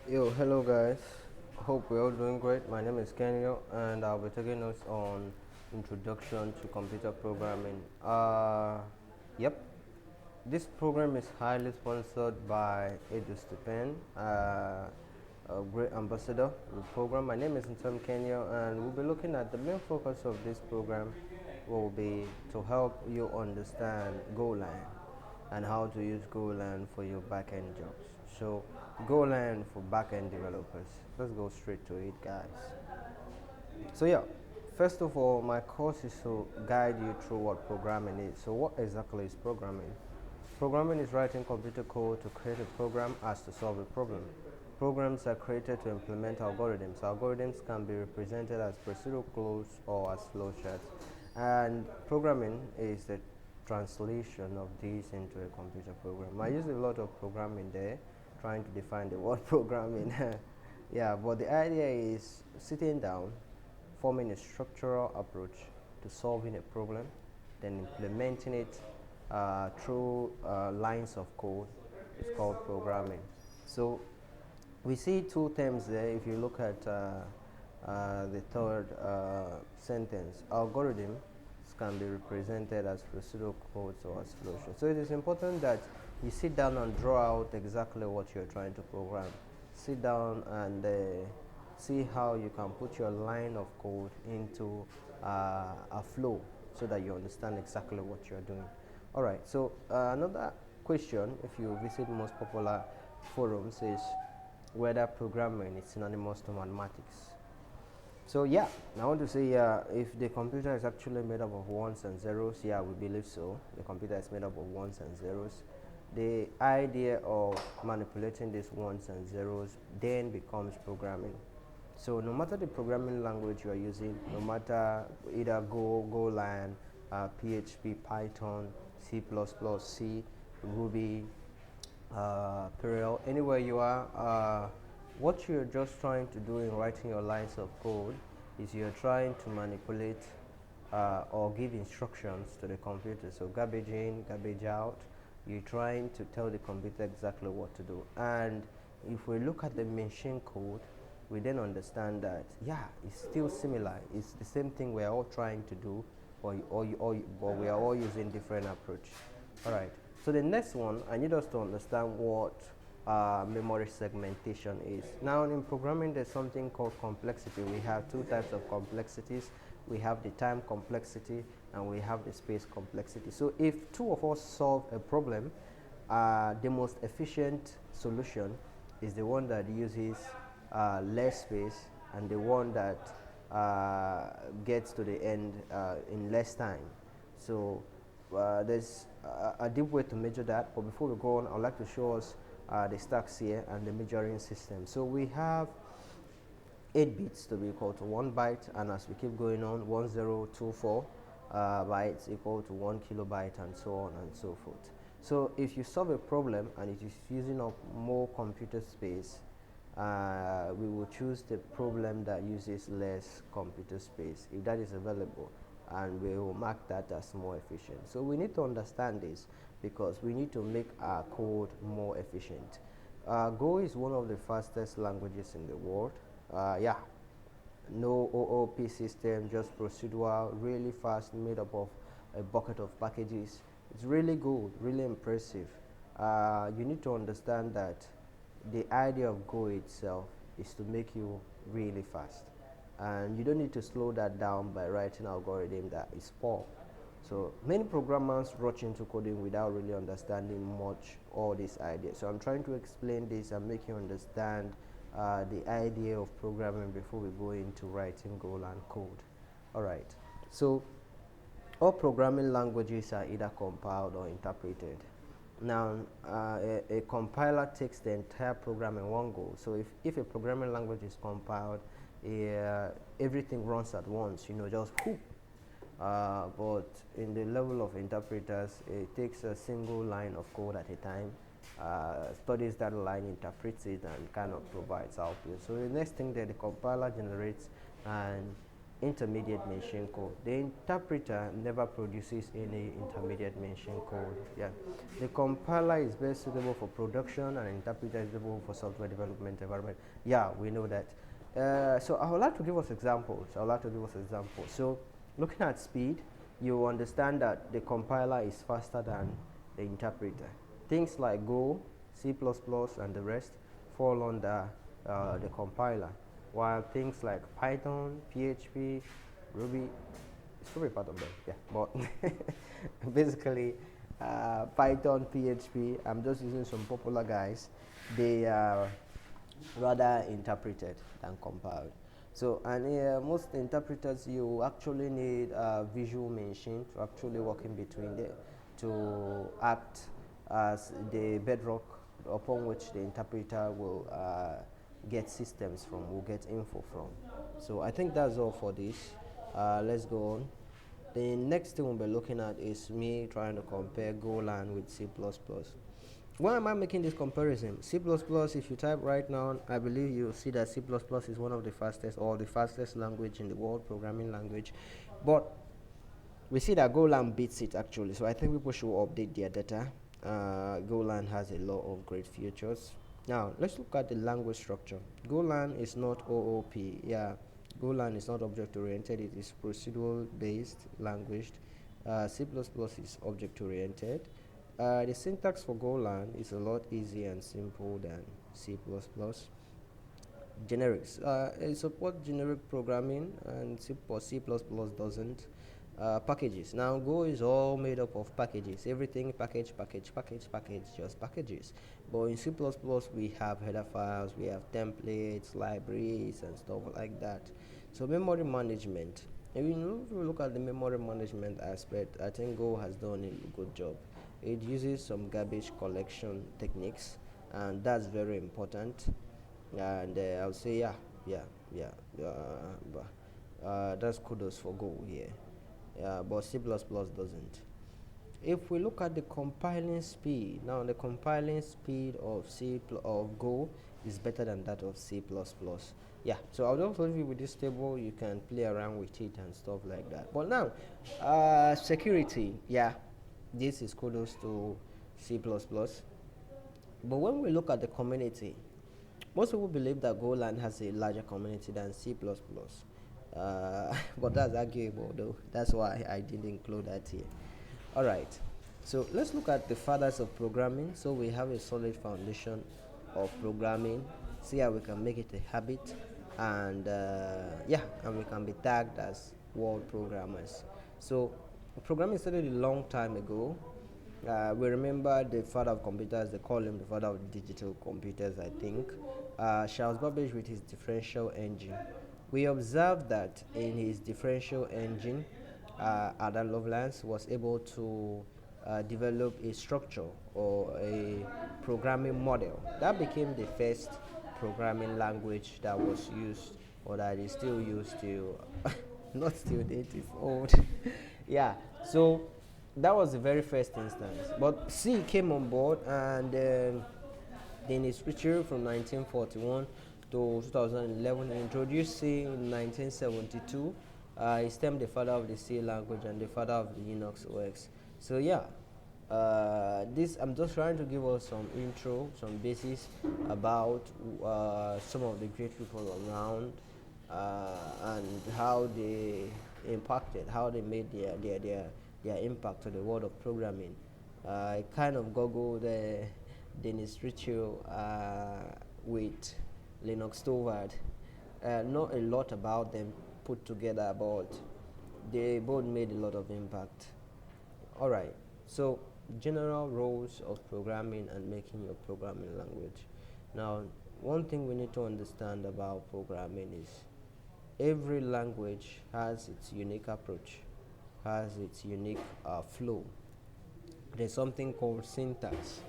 Yo, hello guys. Hope we're all doing great. My name is Kenyor, and I'll be taking us on introduction to computer programming. Yep. This program is highly sponsored by EduStipend, a great ambassador of the program. My name is Tom Kenya, and we'll be looking at the main focus of this program will be to help you understand Golang and how to use Golang for your backend jobs. So, Golang for backend developers. Let's go straight to it, guys. So yeah, first of all, my course is to guide you through what programming is. So what exactly is programming? Programming is writing computer code to create a program as to solve a problem. Programs are created to implement algorithms. Algorithms can be represented as procedural flows or as flowcharts. And programming is the translation of these into a computer program. I use a lot of programming there, trying to define the word programming. Yeah, but the idea is sitting down, forming a structural approach to solving a problem, then implementing it through lines of code. It's called programming. So we see two terms there. If you look at the third sentence, algorithms can be represented as procedural codes or as flowcharts. So it is important that you sit down and draw out exactly what you're trying to program. Sit down and see how you can put your line of code into a flow so that you understand exactly what you're doing. All right, so another question, if you visit most popular forums, is whether programming is synonymous to mathematics. So yeah, I want to say if the computer is actually made up of ones and zeros, yeah, we believe so. The computer is made up of ones and zeros. The idea of manipulating these ones and zeros then becomes programming. So no matter the programming language you are using, no matter either Go, Golang, PHP, Python, C++, C, Ruby, Perl, anywhere you are, what you're just trying to do in writing your lines of code is you're trying to manipulate or give instructions to the computer. So garbage in, garbage out. You're trying to tell the computer exactly what to do. And if we look at the machine code, we then understand that, yeah, it's still similar. It's the same thing we're all trying to do, but we are all using different approach. All right. So the next one, I need us to understand what memory segmentation is. Now in programming, there's something called complexity. We have two types of complexities. We have the time complexity and we have the space complexity. So if two of us solve a problem, the most efficient solution is the one that uses less space and the one that gets to the end in less time. So there's a deep way to measure that, but before we go on, I'd like to show us the stacks here and the measuring system. So we have 8 bits to be equal to 1 byte, and as we keep going on, 1024 bytes equal to 1 kilobyte, and so on and so forth. So if you solve a problem and it is using up more computer space, we will choose the problem that uses less computer space if that is available, and we will mark that as more efficient. So we need to understand this because we need to make our code more efficient. Go is one of the fastest languages in the world. Yeah, no OOP system, just procedural, really fast, made up of a bucket of packages. It's really good, really impressive. You need to understand that the idea of Go itself is to make you really fast, and you don't need to slow that down by writing algorithm that is poor. So many programmers rush into coding without really understanding much all these ideas. So I'm trying to explain this and make you understand the idea of programming before we go into writing Golang code. All right. So all programming languages are either compiled or interpreted. Now, a compiler takes the entire program in one go. So if a programming language is compiled, everything runs at once, just whoop. But in the level of interpreters, it takes a single line of code at a time, studies that line, interprets it, and kind of provides output. So the next thing that the compiler generates, and intermediate machine code. The interpreter never produces any intermediate machine code. Yeah, the compiler is best suitable for production, and interpreter is suitable for software development environment. Yeah, we know that. So I would like to give us examples. So looking at speed, you understand that the compiler is faster than the interpreter. Things like Go, C++, and the rest fall under the compiler, while things like Python, PHP, Ruby, it's probably part of them, yeah. But basically, Python, PHP, I'm just using some popular guys. They are rather interpreted than compiled. So, and most interpreters, you actually need a visual machine to actually work in between there to act as the bedrock upon which the interpreter will get systems from, will get info from. So I think that's all for this. Let's go on. The next thing we'll be looking at is me trying to compare Golang with C++. Why am I making this comparison? C++, if you type right now, I believe you'll see that C++ is one of the fastest, or the fastest language in the world, programming language. But we see that Golang beats it actually. So I think people should update their data. Golang has a lot of great features. Now let's look at the language structure. Golang is not OOP. Yeah, Golang is not object oriented. It is procedural based language. C++ is object oriented. The syntax for Golang is a lot easier and simple than C++. Generics. It supports generic programming, and C++ doesn't. Packages. Now Go is all made up of packages. Everything package, just packages. But in C++ we have header files, we have templates, libraries, and stuff like that. So memory management. If you look at the memory management aspect, I think Go has done a good job. It uses some garbage collection techniques, and that's very important. And I would say that's kudos for Go here. But C++ doesn't. If we look at the compiling speed, now the compiling speed of Go is better than that of C++. Yeah, so I'll just leave you with this table. You can play around with it and stuff like that. But now, security, yeah, this is kudos to C++. But when we look at the community, most people believe that Golang has a larger community than C++. But that's arguable though. That's why I didn't include that here. All right. So let's look at the fathers of programming. So we have a solid foundation of programming. See how we can make it a habit, and and we can be tagged as world programmers. So programming started a long time ago. We remember the father of computers. They call him the father of digital computers, I think. Charles Babbage with his differential engine. We observed that in his differential engine, Adam Lovelace was able to develop a structure or a programming model. That became the first programming language that was used, or that is still used to, not still, it is old. Yeah, so that was the very first instance. But C came on board, and in his speech from 1941 to 2011, introduced C in 1972. He stemmed the father of the C language and the father of the Linux OS. So yeah, this I'm just trying to give us some intro, some basis about some of the great people around, and how they impacted, how they made their impact to the world of programming. I kind of googled Dennis Ritchie with Linux Torvald. Not a lot about them put together, but they both made a lot of impact. All right, so general roles of programming and making your programming language. Now, one thing we need to understand about programming is every language has its unique approach, has its unique flow. There's something called syntax.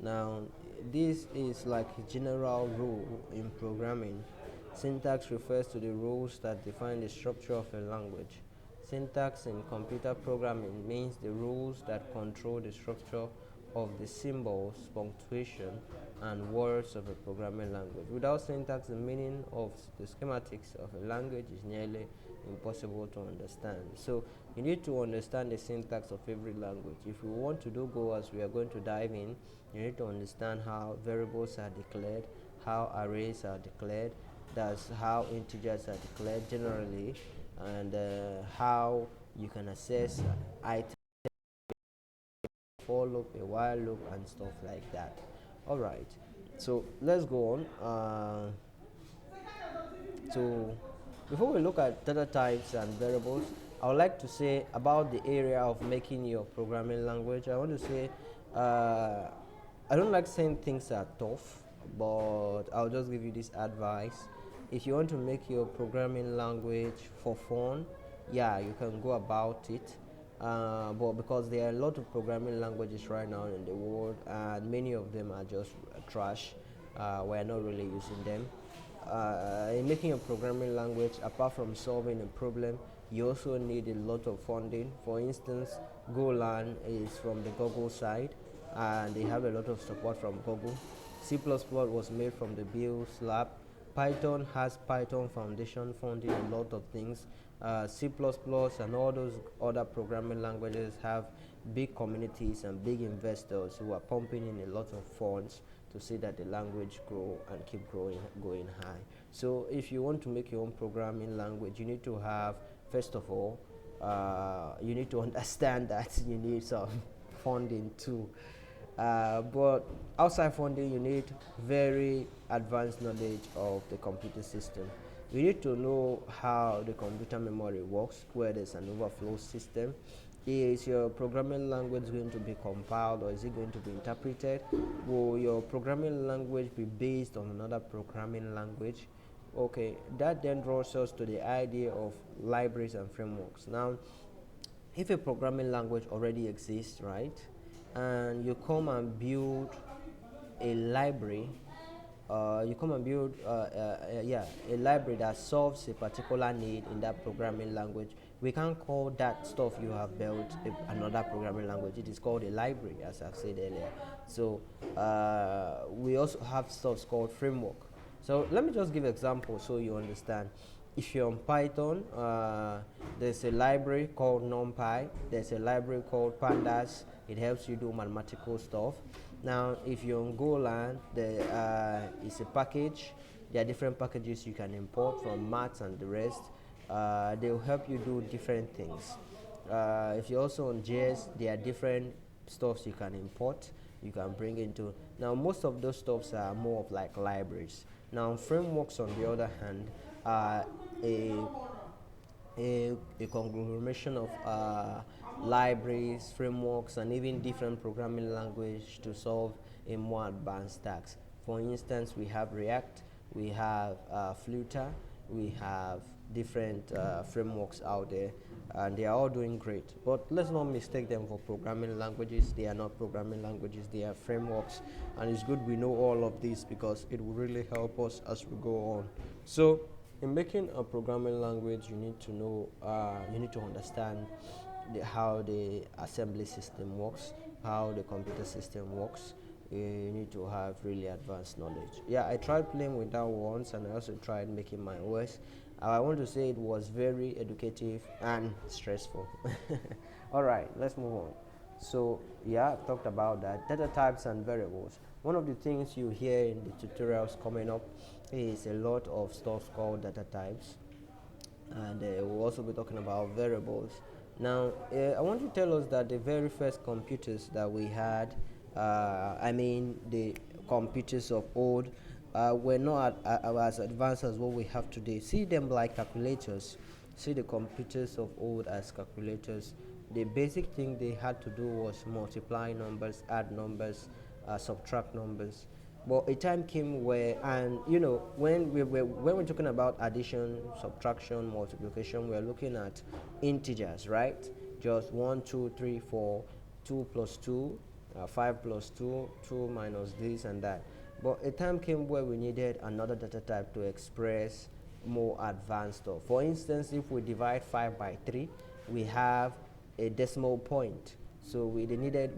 Now, this is like a general rule in programming. Syntax refers to the rules that define the structure of a language. Syntax in computer programming means the rules that control the structure of the symbols, punctuation, and words of a programming language. Without syntax, the meaning of the schematics of a language is nearly impossible to understand. So you need to understand the syntax of every language. If you want to do Go, as we are going to dive in, you need to understand how variables are declared, how arrays are declared, that's how integers are declared generally, and how you can access items, for loop, a while loop, and stuff like that. All right, so let's go on. So before we look at data types and variables, I would like to say about the area of making your programming language. I want to say I don't like saying things are tough, but I'll just give you this advice. If you want to make your programming language for fun, yeah, you can go about it. But because there are a lot of programming languages right now in the world, and many of them are just trash, we're not really using them. In making a programming language, apart from solving a problem, you also need a lot of funding. For instance, Golang is from the Google side, and they have a lot of support from Google. C++ was made from the Bill's lab. Python has Python Foundation funding a lot of things. C++ and all those other programming languages have big communities and big investors who are pumping in a lot of funds to see that the language grow and keep going high. So if you want to make your own programming language, you need to have, first of all, you need to understand that you need some funding too. But outside funding, you need very advanced knowledge of the computer system. You need to know how the computer memory works, where there's an overflow system. Is your programming language going to be compiled, or is it going to be interpreted? Will your programming language be based on another programming language? Okay, that then draws us to the idea of libraries and frameworks. Now, if a programming language already exists, right, and you come and build a library, a library that solves a particular need in that programming language, we can't call that stuff you have built another programming language. It is called a library, as I've said earlier. So we also have stuff called framework. So let me just give an example so you understand. If you're on Python, there's a library called NumPy. There's a library called Pandas. It helps you do mathematical stuff. Now, if you're on Golang, there is a package. There are different packages you can import from maths and the rest. They'll help you do different things. If you're also on JS, there are different stuffs you can import, you can bring into. Now, most of those stuffs are more of like libraries. Now, frameworks, on the other hand, are a conglomeration of libraries, frameworks, and even different programming language to solve a more advanced task. For instance, we have React, we have Flutter, we have different frameworks out there, and they are all doing great. But let's not mistake them for programming languages. They are not programming languages, they are frameworks, and it's good we know all of this because it will really help us as we go on. So in making a programming language, you need to know, you need to understand how the assembly system works, how the computer system works. You need to have really advanced knowledge. Yeah, I tried playing with that once, and I also tried making my OS. I want to say it was very educative and stressful. All right, let's move on. So yeah, I've talked about that. Data types and variables. One of the things you hear in the tutorials coming up is a lot of stuff called data types, and we'll also be talking about variables. Now, I want to tell us that the very first computers that we had, I mean the computers of old, were not as advanced as what we have today. See them like calculators. See the computers of old as calculators. The basic thing they had to do was multiply numbers, add numbers, subtract numbers. But a time came where, and you know, when we're talking about addition, subtraction, multiplication, we're looking at integers, right? Just 1, 2, 3, 4, 2 plus 2, 5 plus 2, 2 minus this and that. But a time came where we needed another data type to express more advanced stuff. For instance, if we divide 5 by 3, we have a decimal point. So we needed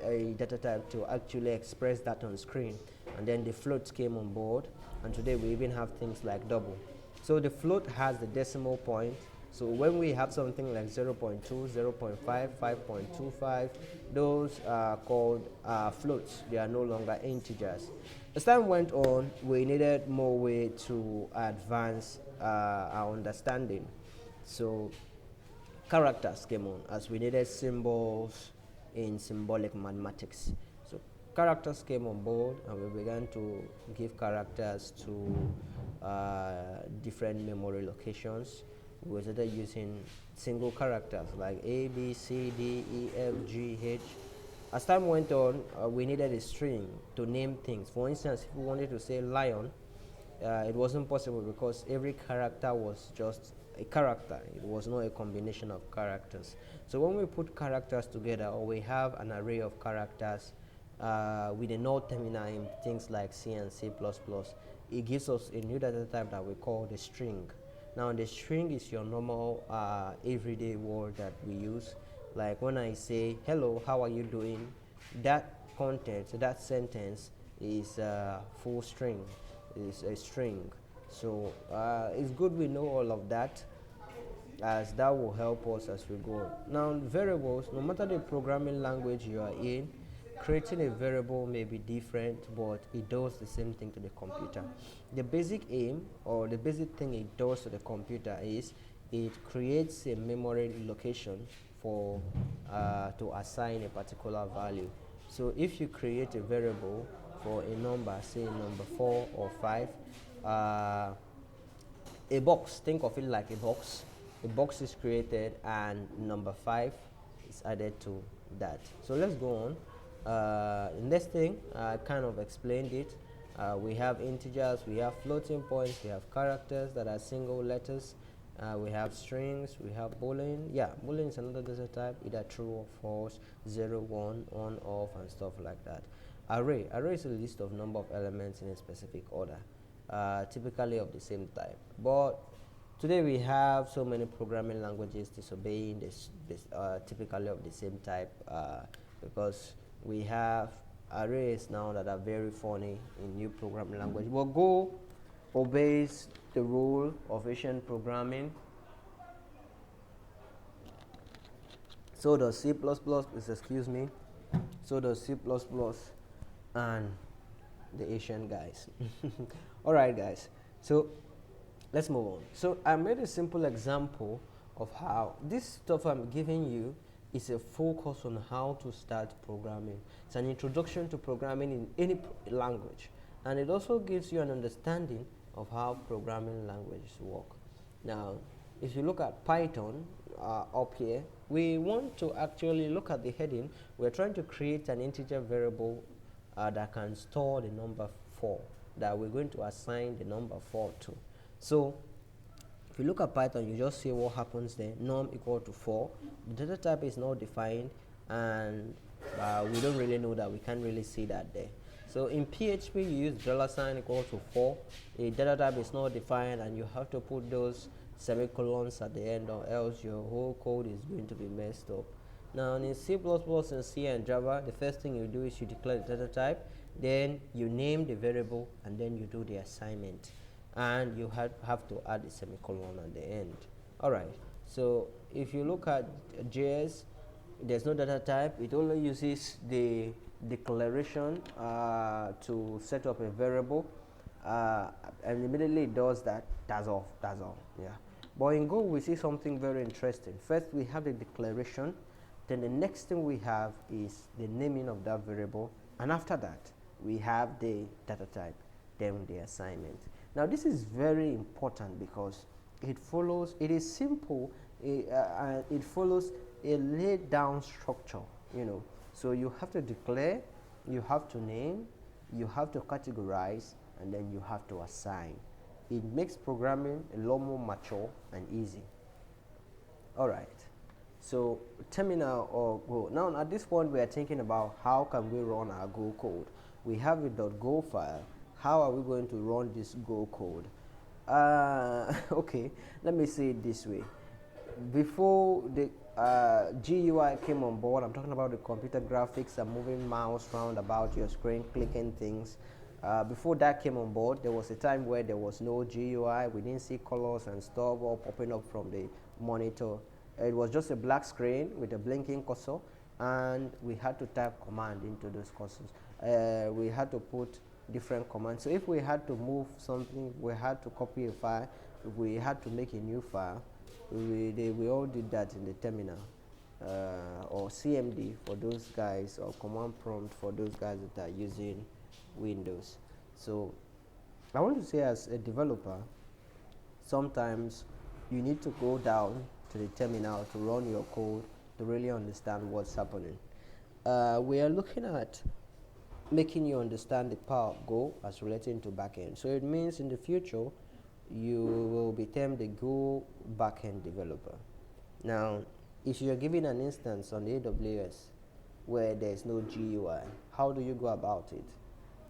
a data type to actually express that on screen, and then the floats came on board, and today we even have things like double. So the float has the decimal point. So when we have something like 0 0.2, 0 0.5, 5.25, those are called floats. They are no longer integers. As time went on, we needed more way to advance our understanding. So characters came on as we needed symbols in symbolic mathematics. So characters came on board, and we began to give characters to different memory locations. We started using single characters like A, B, C, D, E, F, G, H. As time went on, we needed a string to name things. For instance, if we wanted to say lion, it wasn't possible because every character was just a character. It was not a combination of characters. So when we put characters together, or we have an array of characters with a null terminal in things like C and C++, it gives us a new data type that we call the string. Now the string is your normal everyday word that we use. Like when I say, hello, how are you doing? That content, that sentence is full string, is a string. So it's good we know all of that, as that will help us as we go. Now variables, no matter the programming language you are in, creating a variable may be different, but it does the same thing to the computer. The basic aim, or the basic thing it does to the computer, is it creates a memory location for to assign a particular value. So if you create a variable for a number, say number 4 or 5, a box, think of it like a box. A box is created and number 5 is added to that. So let's go on. Next thing, I kind of explained it. We have integers, we have floating points, we have characters that are single letters, we have strings, we have boolean. Yeah, boolean is another data type, either true or false, 0, 1, on, off, and stuff like that. Array is a list of number of elements in a specific order, typically of the same type. But today we have so many programming languages disobeying this typically of the same type, because we have arrays now that are very funny in new programming language. But Go obeys the rule of Asian programming. So does C++, excuse me. So does C++ and the Asian guys. All right, guys. So let's move on. So I made a simple example of how this stuff I'm giving you is a focus on how to start programming. It's an introduction to programming in any language, and it also gives you an understanding of how programming languages work. Now, if you look at Python up here, we want to actually look at the heading. We're trying to create an integer variable that can store the number 4, that we're going to assign the number 4 to. So if you look at Python, you just see what happens there. Num equal to 4. The data type is not defined, and we don't really know that. We can't really see that there. So in PHP, you use $ equal to 4. A data type is not defined, and you have to put those semicolons at the end, or else your whole code is going to be messed up. Now in C++, and C, and Java, the first thing you do is you declare the data type, then you name the variable, and then you do the assignment, and you have to add a semicolon at the end. All right, so if you look at JS, there's no data type. It only uses the declaration to set up a variable, and immediately it does that. That's all. Yeah. But in Go, we see something very interesting. First, we have the declaration. Then the next thing we have is the naming of that variable, and after that, we have the data type, then the assignment. Now this is very important because it is simple, it follows a laid down structure, So you have to declare, you have to name, you have to categorize, and then you have to assign. It makes programming a lot more mature and easy. All right. So terminal or Go. Now at this point we are thinking about how can we run our Go code. We have a .go file. How are we going to run this Go code? Okay, let me say it this way. Before GUI came on board. I'm talking about the computer graphics and moving mouse round about your screen, clicking things. Before that came on board, there was a time where there was no GUI. We didn't see colors and stuff all popping up from the monitor. It was just a black screen with a blinking cursor, and we had to type command into those cursors. We had to put different commands. So if we had to move something, we had to copy a file. If we had to make a new file, we all did that in the terminal, or CMD for those guys, or command prompt for those guys that are using Windows. So I want to say, as a developer, sometimes you need to go down to the terminal to run your code to really understand what's happening. We are looking at making you understand the power of Go as relating to backend. So it means in the future you will be termed a Go backend developer. Now, if you're given an instance on AWS where there's no GUI, how do you go about it?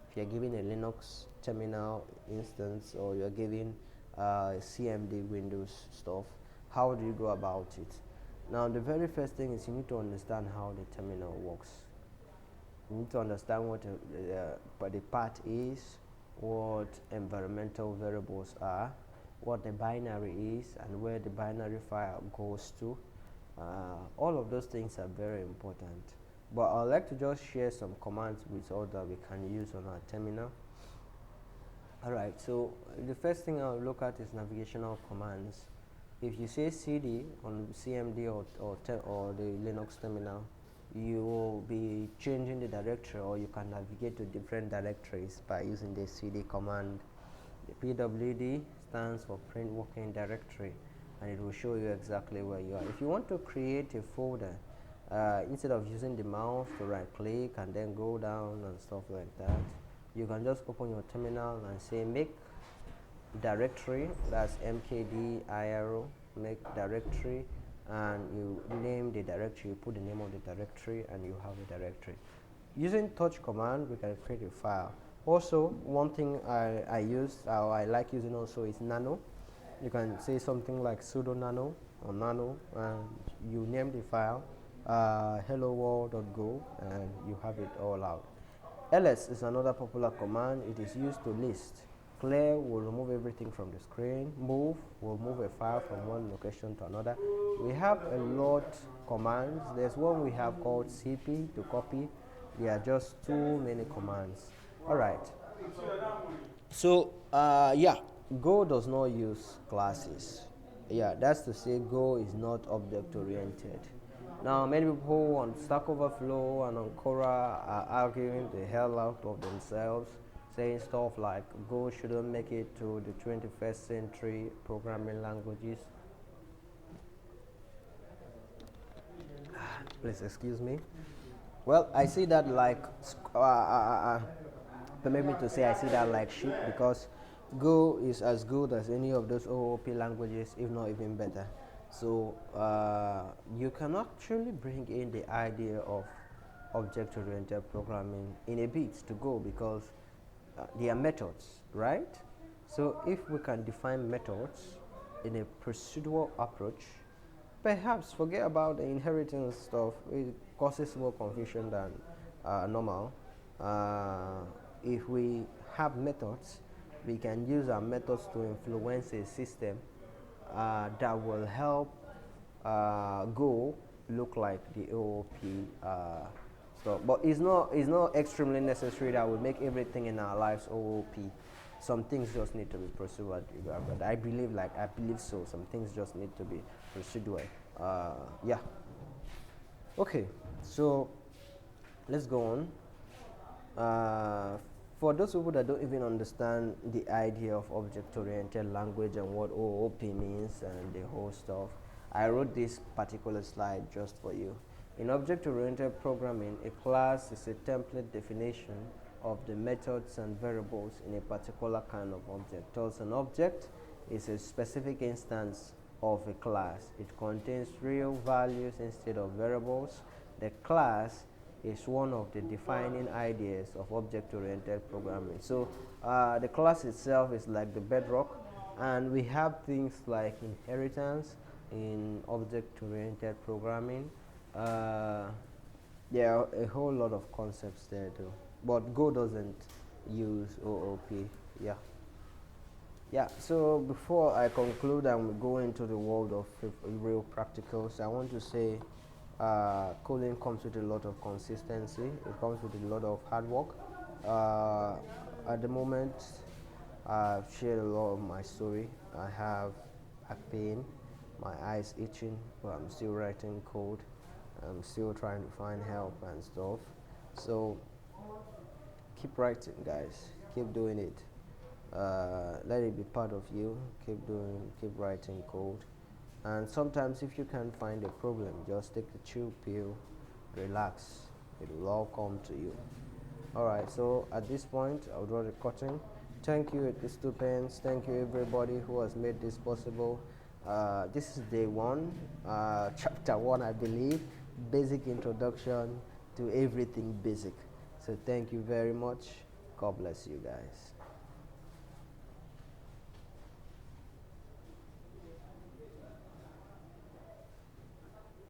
If you're given a Linux terminal instance, or you're given CMD Windows stuff, how do you go about it? Now, the very first thing is you need to understand how the terminal works. You need to understand what the path is, what environmental variables are, what the binary is, and where the binary file goes to. All of those things are very important. But I'd like to just share some commands with all that we can use on our terminal. Alright, so the first thing I'll look at is navigational commands. If you say CD on CMD or the Linux terminal, you will be changing the directory, or you can navigate to different directories by using the CD command. The PWD stands for print working directory, and it will show you exactly where you are. If you want to create a folder, instead of using the mouse to right click and then go down and stuff like that, you can just open your terminal and say make directory, that's mkdir, make directory, and you name the directory, you put the name of the directory, and you have a directory. Using touch command, we can create a file. Also, one thing I use, or I like using also, is nano. You can say something like sudo nano or nano, and you name the file hello world.go, and you have it all out. ls is another popular command. It is used to list. Clear will remove everything from the screen. Move will move a file from one location to another. We have a lot commands. There's one we have called cp to copy. There are just too many commands. All right. So yeah, Go does not use classes. Yeah, that's to say Go is not object oriented. Now, many people on Stack Overflow and on Quora are arguing the hell out of themselves, saying stuff like Go shouldn't make it to the 21st century programming languages. Please excuse me. Well, I see that like, permit me to say, I see that like shit, because Go is as good as any of those OOP languages, if not even better. So you can actually bring in the idea of object-oriented programming in a bit to Go, because they are methods, right? So if we can define methods in a procedural approach, perhaps forget about the inheritance stuff. It causes more confusion than normal. If we have methods, we can use our methods to influence a system that will help Go look like the OOP stuff. But it's not extremely necessary that we make everything in our lives OOP. Some things just need to be procedural. But I believe so. Some things just need to be procedural. Yeah. Okay. So let's go on. For those people that don't even understand the idea of object-oriented language and what OOP means and the whole stuff, I wrote this particular slide just for you. In object-oriented programming, a class is a template definition of the methods and variables in a particular kind of object. Thus, an object is a specific instance of a class. It contains real values instead of variables. The class is one of the defining ideas of object-oriented programming. So the class itself is like the bedrock, and we have things like inheritance, in object-oriented programming. Uh, there are a whole lot of concepts there too, but Go doesn't use OOP. Yeah. Yeah, so before I conclude and we go into the world of real practicals, I want to say coding comes with a lot of consistency. It comes with a lot of hard work. Uh, at the moment, I've shared a lot of my story. I have back pain, my eyes itching, but I'm still writing code. I'm still trying to find help and stuff. So keep writing, guys. Keep doing it. Let it be part of you. Keep writing code. And sometimes, if you can't find a problem, just take a chill pill, relax. It will all come to you. Alright, so at this point, I'll draw the curtain. Thank you, participants. Thank you, everybody who has made this possible. This is day one, chapter one, I believe. Basic introduction to everything basic. So, thank you very much. God bless you guys.